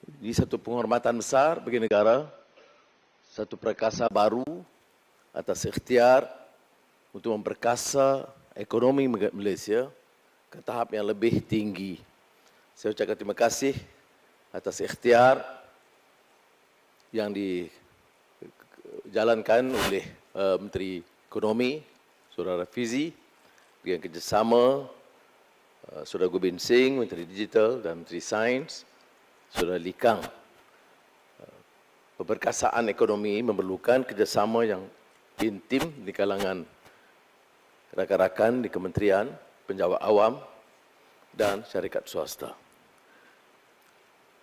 Ini satu penghormatan besar bagi negara, satu perkasa baru atas ikhtiar untuk memperkasa ekonomi Malaysia ke tahap yang lebih tinggi. Saya ucapkan terima kasih atas ikhtiar yang dijalankan oleh Menteri Ekonomi, Saudara Fizi, dengan kerjasama Saudara Gobind Singh, Menteri Digital dan Menteri Sains, Saudara Lee Kang. Pemerkasaan ekonomi memerlukan kerjasama yang intim di kalangan rakan-rakan di kementerian, penjawat awam dan syarikat swasta.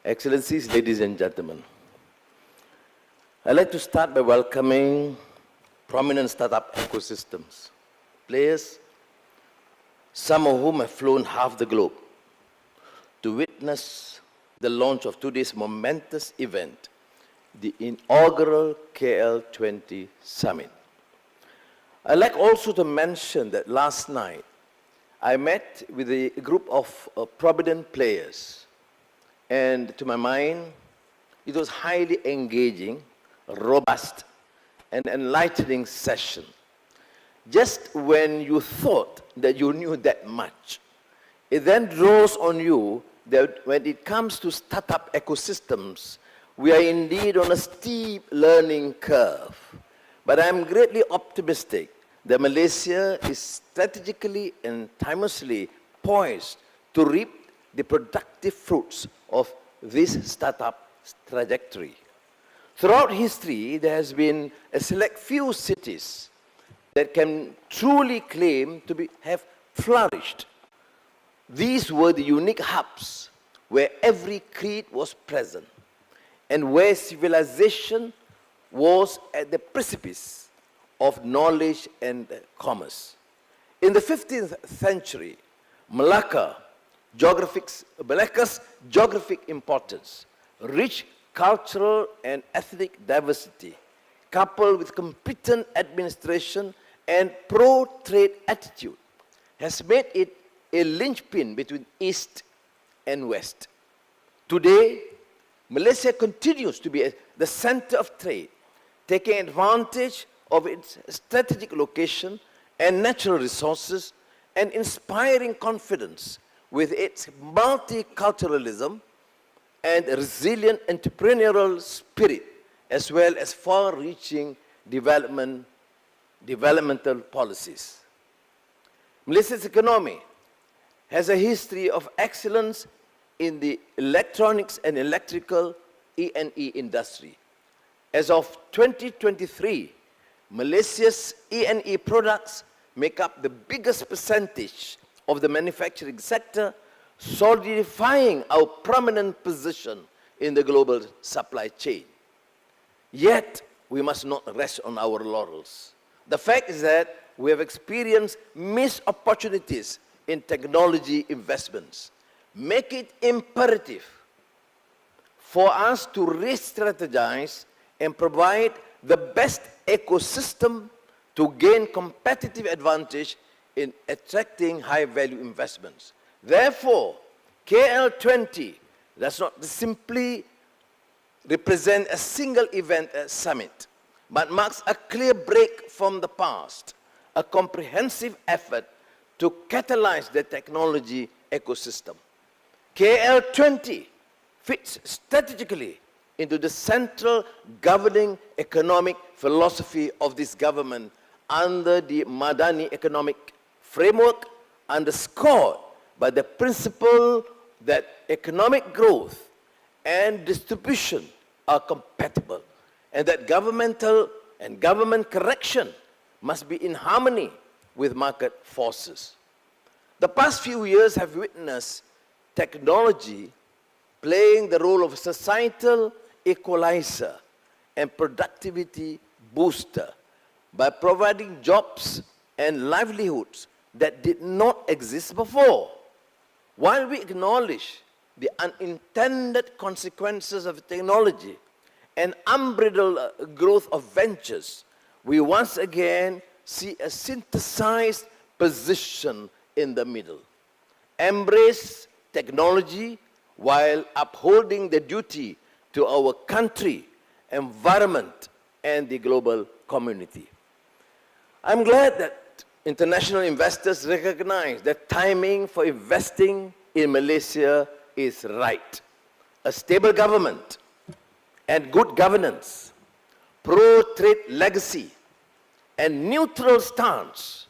Excellencies, ladies and gentlemen, I'd like to start by welcoming prominent startup ecosystems, players, some of whom have flown half the globe to witness the launch of today's momentous event, the inaugural KL20 Summit. I'd like also to mention that last night, I met with a group of prominent players, and to my mind, it was highly engaging, robust, and enlightening session. Just when you thought that you knew that much, it then draws on you that when it comes to startup ecosystems, we are indeed on a steep learning curve. But I'm greatly optimistic that Malaysia is strategically and timelessly poised to reap the productive fruits of this startup trajectory. Throughout history, there has been a select few cities that can truly claim to have flourished. These were the unique hubs where every creed was present and where civilization was at the precipice of knowledge and commerce. In the 15th century, Malacca's geographic importance, rich cultural and ethnic diversity, coupled with competent administration and pro-trade attitude, has made it a linchpin between East and West. Today, Malaysia continues to be the center of trade, taking advantage of its strategic location and natural resources and inspiring confidence with its multiculturalism and resilient entrepreneurial spirit, as well as far-reaching developmental policies. Malaysia's economy has a history of excellence in the electronics and electrical E&E industry. As of 2023, Malaysia's E&E products make up the biggest percentage of the manufacturing sector, solidifying our prominent position in the global supply chain. Yet, we must not rest on our laurels. The fact is that we have experienced missed opportunities in technology investments. Make it imperative for us to re-strategize and provide the best ecosystem to gain competitive advantage in attracting high-value investments. Therefore, KL20 does not simply represent a single event summit, but marks a clear break from the past, a comprehensive effort to catalyze the technology ecosystem. KL20 fits strategically into the central governing economic philosophy of this government under the Madani economic framework, underscored by the principle that economic growth and distribution are compatible, and that governmental and government correction must be in harmony with market forces. The past few years have witnessed technology playing the role of societal equalizer and productivity booster by providing jobs and livelihoods that did not exist before. While we acknowledge the unintended consequences of technology and unbridled growth of ventures, we once again see a synthesized position in the middle. Embrace technology while upholding the duty to our country, environment, and the global community. I'm glad that international investors recognize that timing for investing in Malaysia is right. A stable government and good governance, pro-trade legacy, and neutral stance,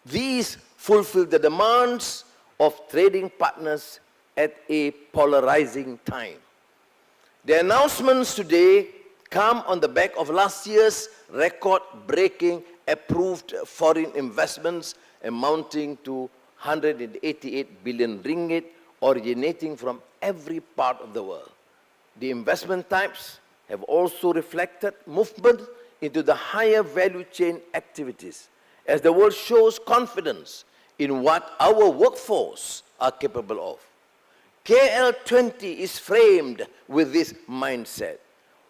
these fulfill the demands of trading partners at a polarizing time. The announcements today come on the back of last year's record-breaking approved foreign investments amounting to 188 billion ringgit originating from every part of the world. The investment types have also reflected movement into the higher value chain activities as the world shows confidence in what our workforce are capable of. KL20 is framed with this mindset.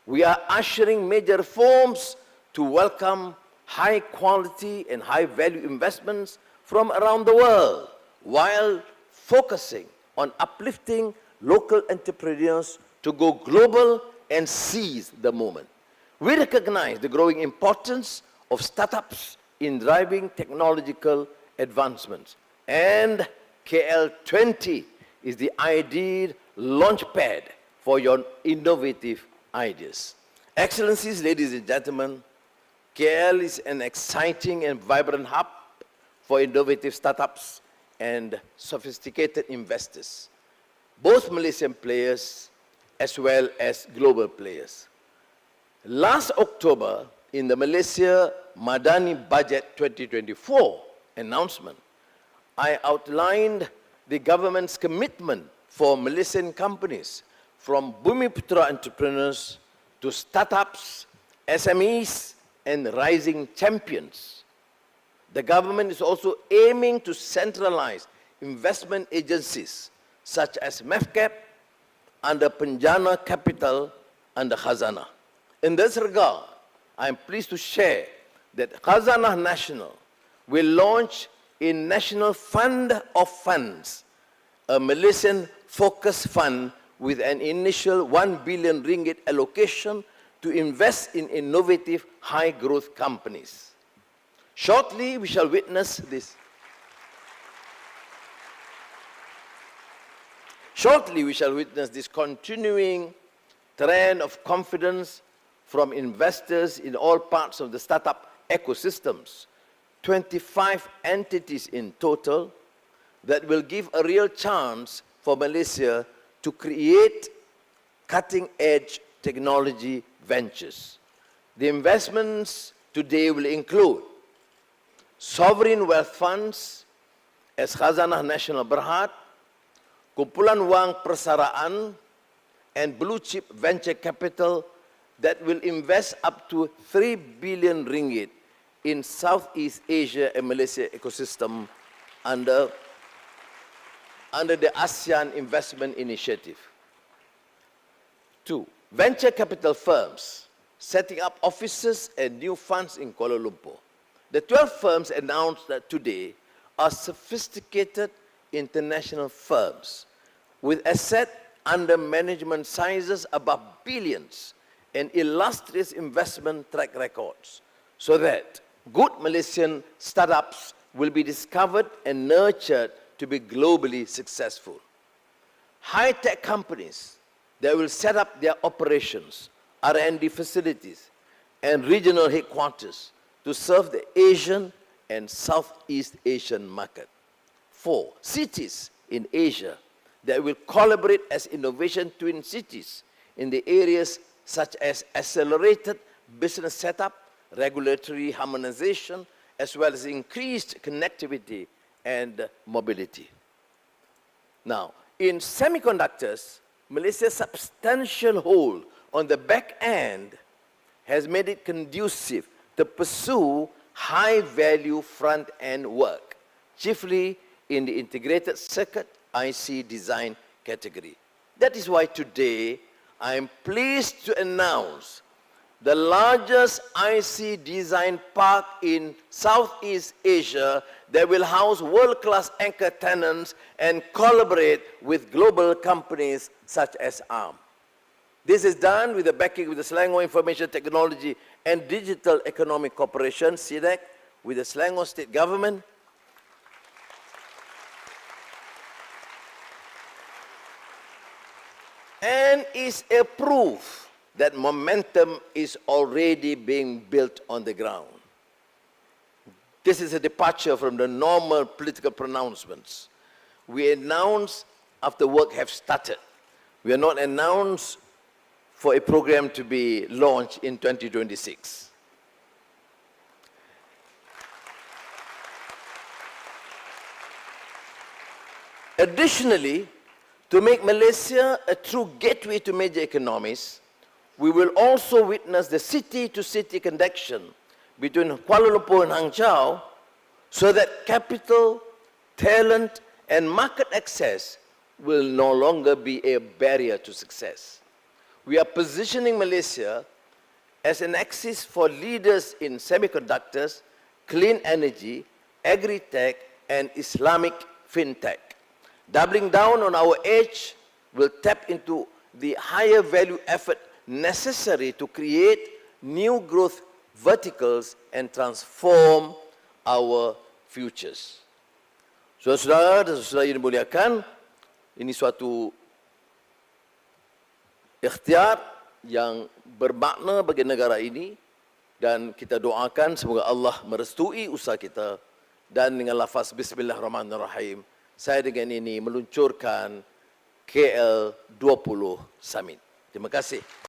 We are ushering major reforms to welcome high quality and high value investments from around the world while focusing on uplifting local entrepreneurs to go global and seize the moment. We recognize the growing importance of startups in driving technological advancements, and KL20 is the ideal launchpad for your innovative ideas. Excellencies, ladies and gentlemen, KL is an exciting and vibrant hub for innovative startups and sophisticated investors, both Malaysian players as well as global players. Last October, in the Malaysia Madani Budget 2024 announcement, I outlined the government's commitment for Malaysian companies, from Bumiputra entrepreneurs to startups, SMEs, and rising champions. The government is also aiming to centralize investment agencies such as MEFCAP under Penjana Capital under Khazanah. In this regard, I am pleased to share that Khazanah Nasional will launch a National Fund of Funds, a Malaysian focus fund with an initial 1 billion ringgit allocation to invest in innovative high-growth companies. Shortly, we shall witness this. Shortly, we shall witness this continuing trend of confidence from investors in all parts of the startup ecosystems, 25 entities in total, that will give a real chance for Malaysia to create cutting-edge technology ventures. The investments today will include sovereign wealth funds as Khazanah Nasional Berhad, kumpulan wang persaraan, and blue-chip venture capital that will invest up to 3 billion ringgit in Southeast Asia and Malaysia ecosystem under the ASEAN Investment Initiative. 2. Venture capital firms setting up offices and new funds in Kuala Lumpur. The 12 firms announced today are sophisticated international firms with asset under management sizes above billions and illustrious investment track records, so that good Malaysian startups will be discovered and nurtured to be globally successful. High-tech companies that will set up their operations, R&D facilities, and regional headquarters to serve the Asian and Southeast Asian market. 4. Cities in Asia that will collaborate as innovation twin cities in the areas such as accelerated business setup, regulatory harmonization, as well as increased connectivity and mobility. Now, in semiconductors, Malaysia's substantial hold on the back end has made it conducive to pursue high-value front-end work, chiefly in the integrated circuit IC design category. That is why today I am pleased to announce the largest IC design park in Southeast Asia that will house world-class anchor tenants and collaborate with global companies such as Arm. This is done with the backing with the Selangor Information Technology and Digital Economic Corporation, SIDEC, with the Selangor State Government, and is a proof that momentum is already being built on the ground. This is a departure from the normal political pronouncements. We announce after work have started. We are not announced for a program to be launched in 2026. Additionally, to make Malaysia a true gateway to major economies, we will also witness the city-to-city connection between Kuala Lumpur and Hangzhou so that capital, talent, and market access will no longer be a barrier to success. We are positioning Malaysia as an axis for leaders in semiconductors, clean energy, agri-tech, and Islamic fintech. Doubling down on our edge will tap into the higher value effort necessary to create new growth verticals and transform our futures. Saudara-saudara dan saudara yang dimuliakan, ini suatu ikhtiar yang bermakna bagi negara ini dan kita doakan semoga Allah merestui usaha kita dan dengan lafaz Bismillahirrahmanirrahim, saya dengan ini meluncurkan KL20 Summit. Terima kasih.